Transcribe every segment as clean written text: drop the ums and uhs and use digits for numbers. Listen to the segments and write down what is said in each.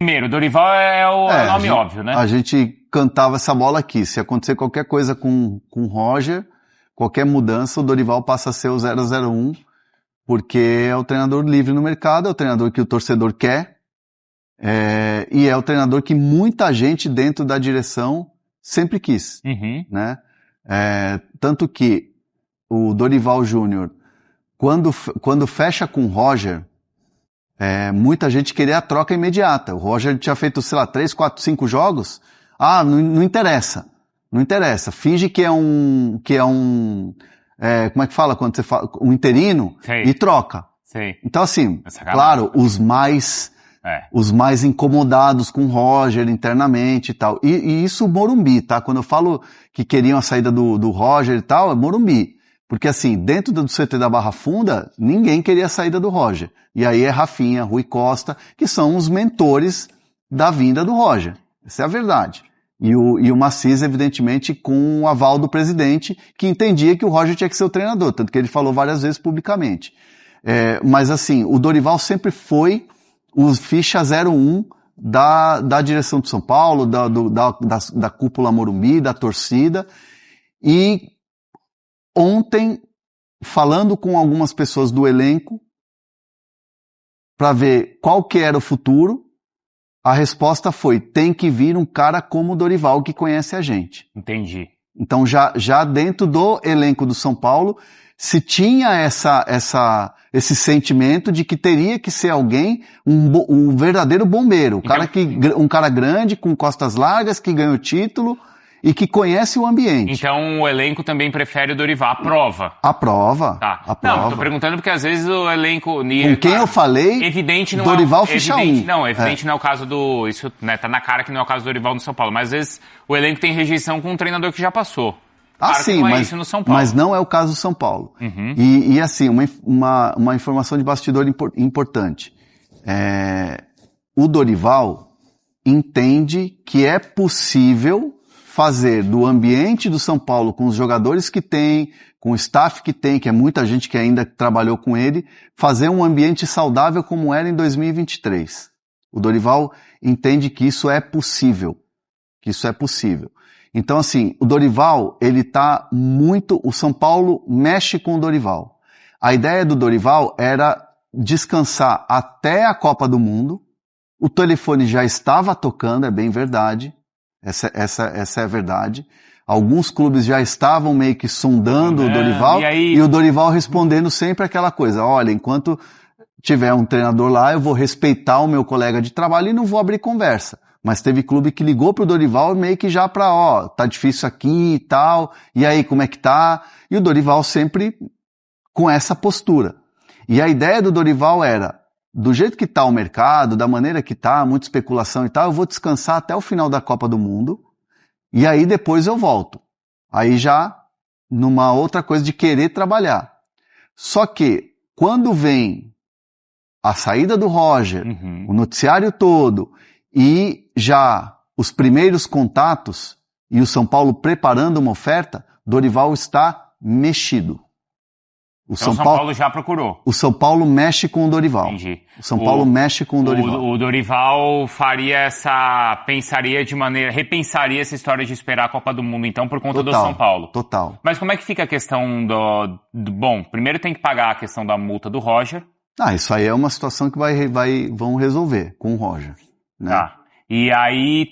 Primeiro, Dorival é o nome óbvio, né? A gente cantava essa bola aqui. Se acontecer qualquer coisa com o Roger, qualquer mudança, o Dorival passa a ser o 001, porque é o treinador livre no mercado, é o treinador que o torcedor quer, e é o treinador que muita gente dentro da direção sempre quis, né? Tanto que o Dorival Júnior, quando fecha com o Roger, muita gente queria a troca imediata. O Roger tinha feito, 3, 4, 5 jogos. Não interessa. Não interessa. Finge que é um, como é que fala quando você fala? Um interino. Sei. E troca. Sei. Então assim, claro, os mais incomodados com o Roger internamente e tal. E isso Morumbi, tá? Quando eu falo que queriam a saída do Roger e tal, é Morumbi. Porque assim, dentro do CT da Barra Funda, ninguém queria a saída do Roger. E aí é Rafinha, Rui Costa, que são os mentores da vinda do Roger. Essa é a verdade. E o Maciz, evidentemente, com o aval do presidente, que entendia que o Roger tinha que ser o treinador, tanto que ele falou várias vezes publicamente. Mas assim, o Dorival sempre foi o ficha 01 da direção de São Paulo, da cúpula Morumbi, da torcida. E ontem, falando com algumas pessoas do elenco, para ver qual que era o futuro, a resposta foi, tem que vir um cara como o Dorival, que conhece a gente. Entendi. Então já dentro do elenco do São Paulo, se tinha esse sentimento de que teria que ser alguém, um verdadeiro bombeiro, um cara grande, com costas largas, que ganhou título, e que conhece o ambiente. Então o elenco também prefere o Dorival. Aprova. Tá. Aprova. Não, tô perguntando porque às vezes o elenco... Com quem eu falei, evidente não Dorival ficha 1. Não é o caso do... Isso, né, tá na cara que não é o caso do Dorival no São Paulo. Mas às vezes o elenco tem rejeição com um treinador que já passou. Claro, sim, isso no São Paulo. Mas não é o caso do São Paulo. E assim, uma informação de bastidor importante. O Dorival entende que é possível fazer do ambiente do São Paulo, com os jogadores que tem, com o staff que tem, que é muita gente que ainda trabalhou com ele, fazer um ambiente saudável como era em 2023. O Dorival entende que isso é possível. Então assim, o Dorival, o São Paulo mexe com o Dorival. A ideia do Dorival era descansar até a Copa do Mundo. O telefone já estava tocando, é bem verdade. Essa é a verdade. Alguns clubes já estavam meio que sondando o Dorival, e o Dorival respondendo sempre aquela coisa, olha, enquanto tiver um treinador lá, eu vou respeitar o meu colega de trabalho e não vou abrir conversa. Mas teve clube que ligou pro Dorival meio que já tá difícil aqui e tal, e aí como é que tá? E o Dorival sempre com essa postura. E a ideia do Dorival era, do jeito que tá o mercado, da maneira que tá, muita especulação e tal, eu vou descansar até o final da Copa do Mundo, e aí depois eu volto. Aí já numa outra coisa de querer trabalhar. Só que, quando vem a saída do Roger, o noticiário todo, e já os primeiros contatos, e o São Paulo preparando uma oferta, Dorival está mexido. Então o São Paulo já procurou. O São Paulo mexe com o Dorival. Entendi. O São Paulo mexe com o Dorival. O Dorival repensaria essa história de esperar a Copa do Mundo, então, por conta do São Paulo. Total. Mas como é que fica a questão bom, primeiro tem que pagar a questão da multa do Roger. Isso aí é uma situação que vão resolver com o Roger, né? Tá. E aí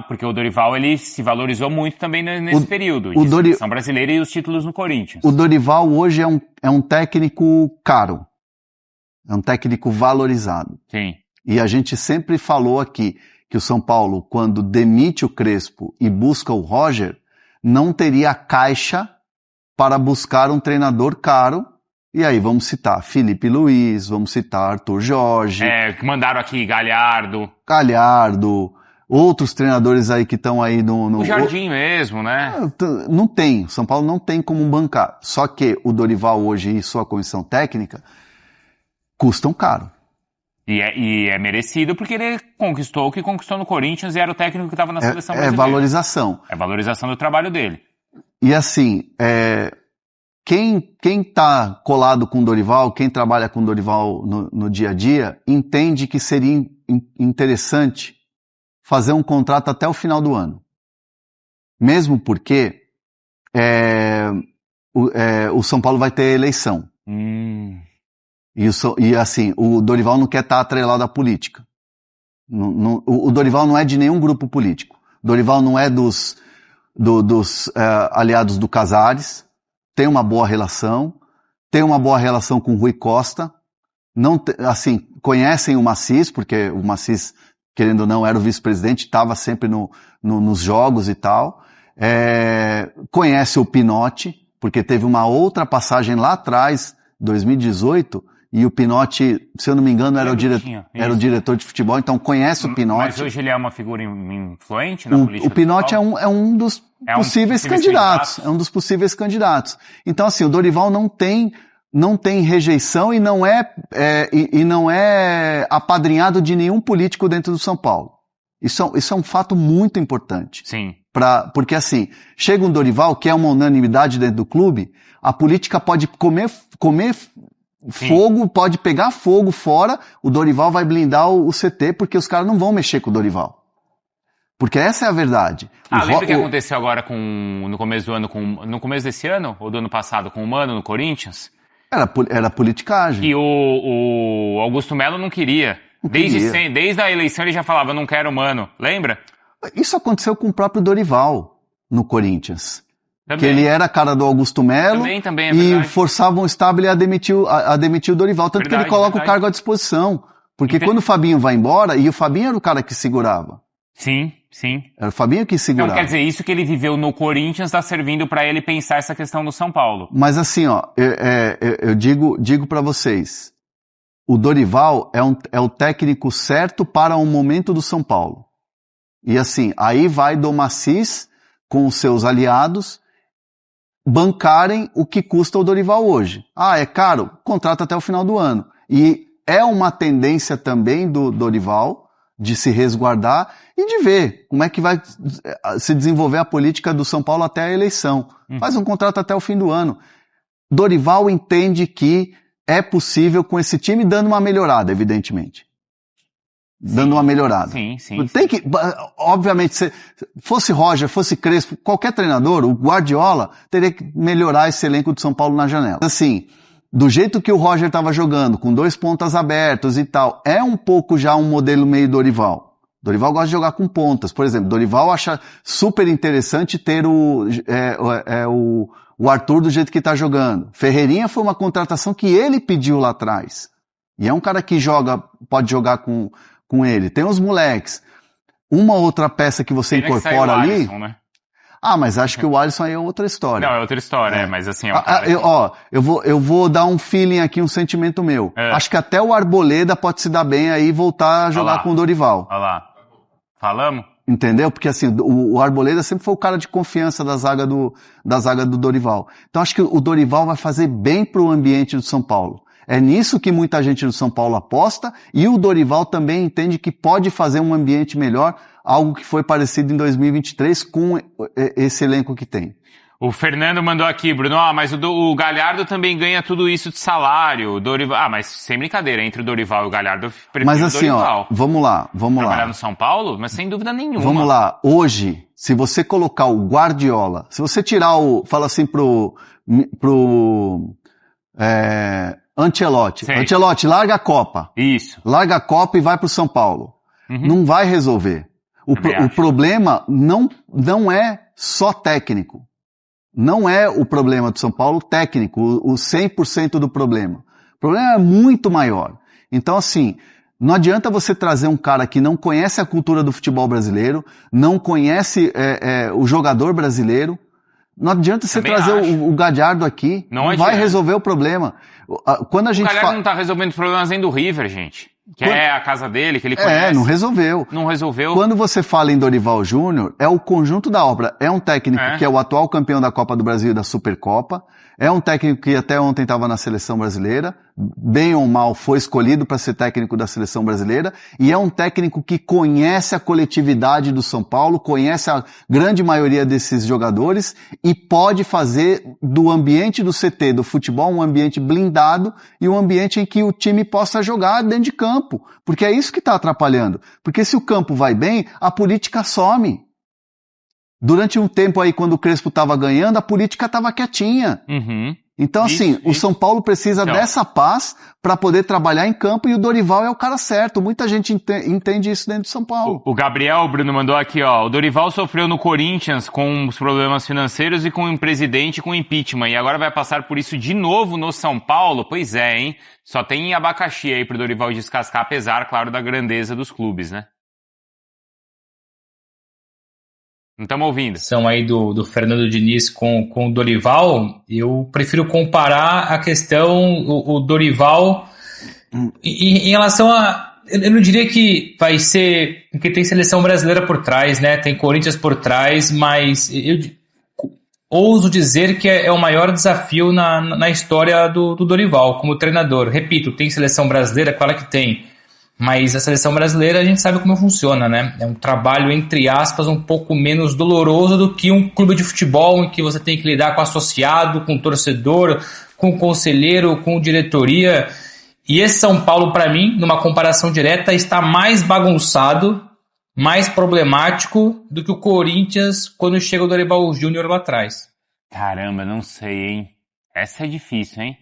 porque o Dorival, ele se valorizou muito também nesse período, de seleção brasileira e os títulos no Corinthians. O Dorival hoje é um técnico caro. É um técnico valorizado. Sim. E a gente sempre falou aqui que o São Paulo, quando demite o Crespo e busca o Roger, não teria caixa para buscar um treinador caro. E aí vamos citar Felipe Luiz, vamos citar Arthur Jorge. Que mandaram aqui Galhardo, outros treinadores aí que estão aí no... O Jardim mesmo, né? Não tem, São Paulo não tem como bancar. Só que o Dorival hoje e sua comissão técnica custam caro. E é merecido porque ele conquistou o que conquistou no Corinthians e era o técnico que estava na seleção brasileira. É valorização. É valorização do trabalho dele. E assim, quem tá colado com o Dorival, quem trabalha com o Dorival no dia a dia, entende que seria interessante fazer um contrato até o final do ano. Mesmo porque o São Paulo vai ter eleição. E assim, o Dorival não quer estar atrelado à política. O Dorival não é de nenhum grupo político. O Dorival não é dos aliados do Casares. Tem uma boa relação. Tem uma boa relação com o Rui Costa. Assim, conhecem o Macis, porque o Macis, querendo ou não, era o vice-presidente, estava sempre nos jogos e tal. Conhece o Pinotti, porque teve uma outra passagem lá atrás, 2018, e o Pinotti, se eu não me engano, era o diretor de futebol, então conhece o Pinotti. Mas hoje ele é uma figura influente na política? O Pinotti é um dos possíveis candidatos. É um dos possíveis candidatos. Então, assim, o Dorival não tem rejeição e não é apadrinhado de nenhum político dentro do São Paulo. Isso é um fato muito importante. Sim. Porque assim, chega um Dorival, que é uma unanimidade dentro do clube, a política pode comer fogo, pode pegar fogo fora, o Dorival vai blindar o CT, porque os caras não vão mexer com o Dorival. Porque essa é a verdade. Lembra o que aconteceu agora no começo do ano, no começo desse ano, ou do ano passado, com o Mano no Corinthians? Era politicagem. E o Augusto Melo não queria. Desde a eleição ele já falava, não quero o Mano. Lembra? Isso aconteceu com o próprio Dorival no Corinthians. Também. Que ele era a cara do Augusto Melo também é e verdade. forçavam o Stabile a demitir o Dorival. Tanto que ele coloca o cargo à disposição. Porque quando o Fabinho vai embora, e o Fabinho era o cara que segurava. Sim. Era o Fabinho que segurava. Então quer dizer, isso que ele viveu no Corinthians está servindo para ele pensar essa questão do São Paulo. Mas assim, eu digo para vocês, o Dorival é o técnico certo para o momento do São Paulo. E assim, aí vai do Macis com os seus aliados bancarem o que custa o Dorival hoje. É caro? Contrata até o final do ano. E é uma tendência também do Dorival de se resguardar e de ver como é que vai se desenvolver a política do São Paulo até a eleição. Faz um contrato até o fim do ano. Dorival entende que é possível com esse time dando uma melhorada, evidentemente. Dando uma melhorada. Sim. Obviamente, se fosse Roger, fosse Crespo, qualquer treinador, o Guardiola, teria que melhorar esse elenco de São Paulo na janela. Assim, do jeito que o Roger estava jogando, com 2 pontas abertos e tal, é um pouco já um modelo meio Dorival. Dorival gosta de jogar com pontas. Por exemplo, Dorival acha super interessante ter o Arthur do jeito que está jogando. Ferreirinha foi uma contratação que ele pediu lá atrás. E é um cara que pode jogar com ele. Tem os moleques. Uma outra peça que você incorpora ali... Alisson, né? Mas acho que o Alisson aí é outra história. Não, é outra história, mas assim... Eu vou dar um feeling aqui, um sentimento meu. Acho que até o Arboleda pode se dar bem aí e voltar a jogar com o Dorival. Olha lá. Falamos? Entendeu? Porque assim, o Arboleda sempre foi o cara de confiança da zaga do Dorival. Então acho que o Dorival vai fazer bem pro ambiente do São Paulo. É nisso que muita gente do São Paulo aposta, e o Dorival também entende que pode fazer um ambiente melhor, algo que foi parecido em 2023 com esse elenco que tem. O Fernando mandou aqui, Bruno, mas o Galhardo também ganha tudo isso de salário. Dorival, mas sem brincadeira, entre o Dorival e o Galhardo, eu prefiro mas assim, o Dorival. Vamos lá. Trabalhar no São Paulo, mas sem dúvida nenhuma. Vamos lá, hoje, se você colocar o Guardiola, se você tirar fala assim pro Ancelotti. Sim. Ancelotti, larga a Copa. Isso. Larga a Copa e vai pro São Paulo. Não vai resolver. O problema não é só técnico. Não é o problema do São Paulo técnico, o 100% do problema. O problema é muito maior. Então, assim, não adianta você trazer um cara que não conhece a cultura do futebol brasileiro, não conhece o jogador brasileiro. Não adianta você trazer o Galhardo aqui. Não vai resolver o problema. Quando a gente o Galhardo não tá resolvendo os problemas nem do River, gente. É a casa dele, que ele conhece. Não resolveu. Não resolveu. Quando você fala em Dorival Júnior, é o conjunto da obra. É um técnico que é o atual campeão da Copa do Brasil e da Supercopa. É um técnico que até ontem estava na seleção brasileira. bem ou mal, foi escolhido para ser técnico da seleção brasileira e é um técnico que conhece a coletividade do São Paulo, conhece a grande maioria desses jogadores e pode fazer do ambiente do CT, do futebol, um ambiente blindado e um ambiente em que o time possa jogar dentro de campo, porque é isso que está atrapalhando. Porque se o campo vai bem, a política some. Durante um tempo aí, quando o Crespo estava ganhando, a política estava quietinha. Uhum. Então, assim, o São Paulo precisa dessa paz para poder trabalhar em campo e o Dorival é o cara certo. Muita gente entende isso dentro de São Paulo. O Gabriel, o Bruno mandou aqui, ó. O Dorival sofreu no Corinthians com os problemas financeiros e com o presidente com impeachment. E agora vai passar por isso de novo no São Paulo? Pois é, hein? Só tem abacaxi aí pro Dorival descascar, apesar, claro, da grandeza dos clubes, né? Não estamos ouvindo. São aí do Fernando Diniz com o Dorival, eu prefiro comparar a questão, o Dorival, em relação a... Eu não diria que vai ser... Porque tem seleção brasileira por trás, né? Tem Corinthians por trás, mas eu ouso dizer que é o maior desafio na história do Dorival como treinador. Repito, tem seleção brasileira, claro que tem. Mas a seleção brasileira a gente sabe como funciona, né? É um trabalho, entre aspas, um pouco menos doloroso do que um clube de futebol em que você tem que lidar com associado, com torcedor, com conselheiro, com diretoria. E esse São Paulo, para mim, numa comparação direta, está mais bagunçado, mais problemático do que o Corinthians quando chega o Dorival Júnior lá atrás. Caramba, não sei, hein? Essa é difícil, hein?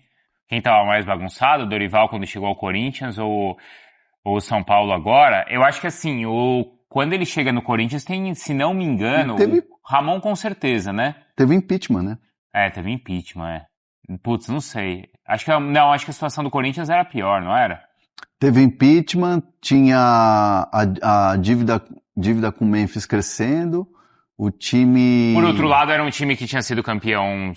Quem tava mais bagunçado, o Dorival quando chegou ao Corinthians ou o São Paulo agora? Eu acho que assim, quando ele chega no Corinthians tem, se não me engano, o Ramon com certeza, né? Teve impeachment, né? Teve impeachment, Putz, não sei. Acho que a situação do Corinthians era pior, não era? Teve impeachment, tinha a dívida com o Memphis crescendo, o time... Por outro lado, era um time que tinha sido campeão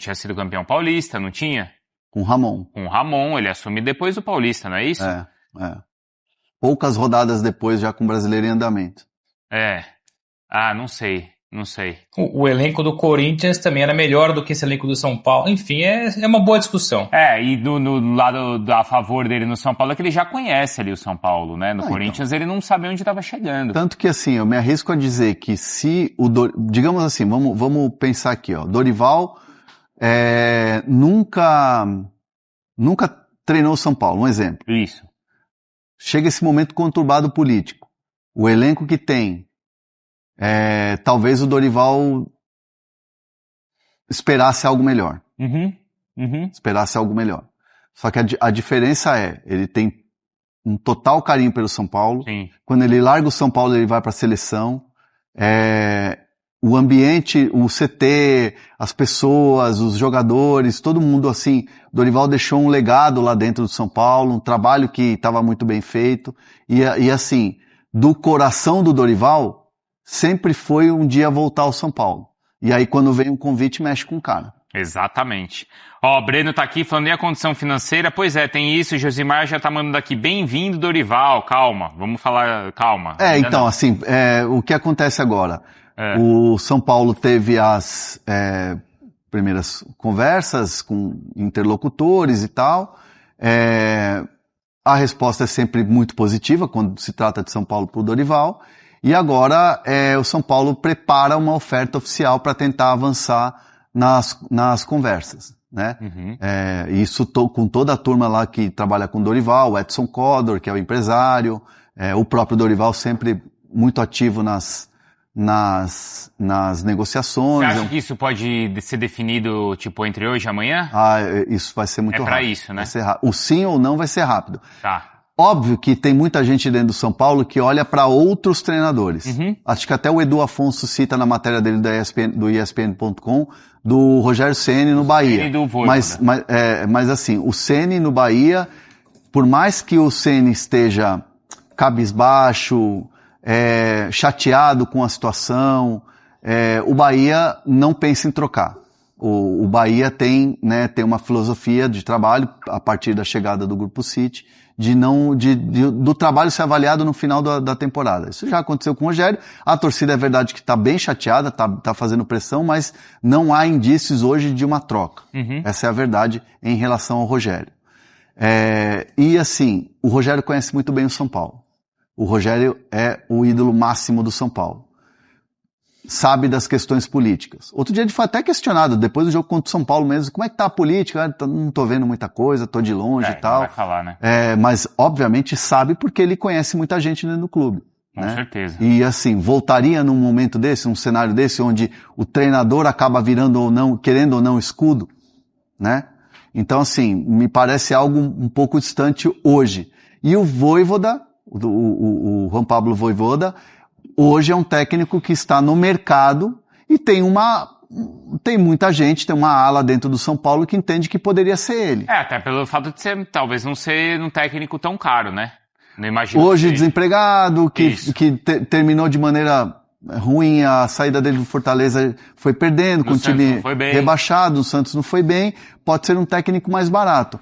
paulista, não tinha? Com o Ramon. Com o Ramon, ele assumiu depois do Paulista, não é isso? É. Poucas rodadas depois, já com o brasileiro em andamento. Não sei. O elenco do Corinthians também era melhor do que esse elenco do São Paulo. Enfim, é uma boa discussão. E no lado a favor dele no São Paulo é que ele já conhece ali o São Paulo, né? No Corinthians então, ele não sabia onde estava chegando. Tanto que assim, eu me arrisco a dizer que se digamos assim, vamos pensar aqui, ó. Dorival nunca treinou o São Paulo, um exemplo. Isso. Chega esse momento conturbado político. O elenco que tem, talvez o Dorival esperasse algo melhor. Esperasse algo melhor. Só que a diferença ele tem um total carinho pelo São Paulo. Sim. Quando ele larga o São Paulo, ele vai para a seleção. O ambiente, o CT, as pessoas, os jogadores, todo mundo assim, Dorival deixou um legado lá dentro do São Paulo, um trabalho que estava muito bem feito, e assim, do coração do Dorival, sempre foi um dia voltar ao São Paulo. E aí quando vem um convite, mexe com o cara. Exatamente. Ó, o Breno tá aqui falando, e a condição financeira? Pois é, tem isso, o Josimar já tá mandando aqui, bem-vindo Dorival, calma, vamos falar, calma. Então, assim, o que acontece agora? O São Paulo teve as primeiras conversas com interlocutores e tal. A resposta é sempre muito positiva quando se trata de São Paulo para o Dorival. E agora o São Paulo prepara uma oferta oficial para tentar avançar nas conversas, né? Isso com toda a turma lá que trabalha com o Dorival, o Edson Codor, que é o empresário, o próprio Dorival sempre muito ativo nas negociações. Você acha que isso pode ser definido, tipo, entre hoje e amanhã? Isso vai ser muito rápido. É pra isso, né? O sim ou não vai ser rápido. Tá. Óbvio que tem muita gente dentro do São Paulo que olha para outros treinadores. Acho que até o Edu Afonso cita na matéria dele do ESPN.com do Rogério Ceni no Bahia. Mas assim, o Ceni no Bahia, por mais que o Ceni esteja cabisbaixo, chateado com a situação, o Bahia não pensa em trocar. O Bahia tem uma filosofia de trabalho a partir da chegada do Grupo City, do trabalho ser avaliado no final da temporada. Isso já aconteceu com o Rogério. A torcida é verdade que está bem chateada, tá fazendo pressão, mas não há indícios hoje de uma troca. Essa é a verdade em relação ao Rogério. E assim, o Rogério conhece muito bem o São Paulo. O Rogério é o ídolo máximo do São Paulo. Sabe das questões políticas. Outro dia ele foi até questionado, depois do jogo contra o São Paulo mesmo, como é que tá a política? Não tô vendo muita coisa, tô de longe e tal. Vai falar, né? Mas, obviamente, sabe porque ele conhece muita gente dentro do clube. Com né? certeza. E assim, voltaria num momento desse, num cenário desse, onde o treinador acaba virando ou não, querendo ou não, escudo, né? Então, assim, me parece algo um pouco distante hoje. E o Vojvoda, o Juan Pablo Vojvoda, hoje é um técnico que está no mercado e tem muita gente, tem uma ala dentro do São Paulo que entende que poderia ser ele. Até pelo fato de ser, talvez não ser um técnico tão caro, né? Não imagino. Hoje desempregado, que terminou de maneira ruim, a saída dele do Fortaleza foi perdendo, com o time rebaixado, o Santos não foi bem, pode ser um técnico mais barato.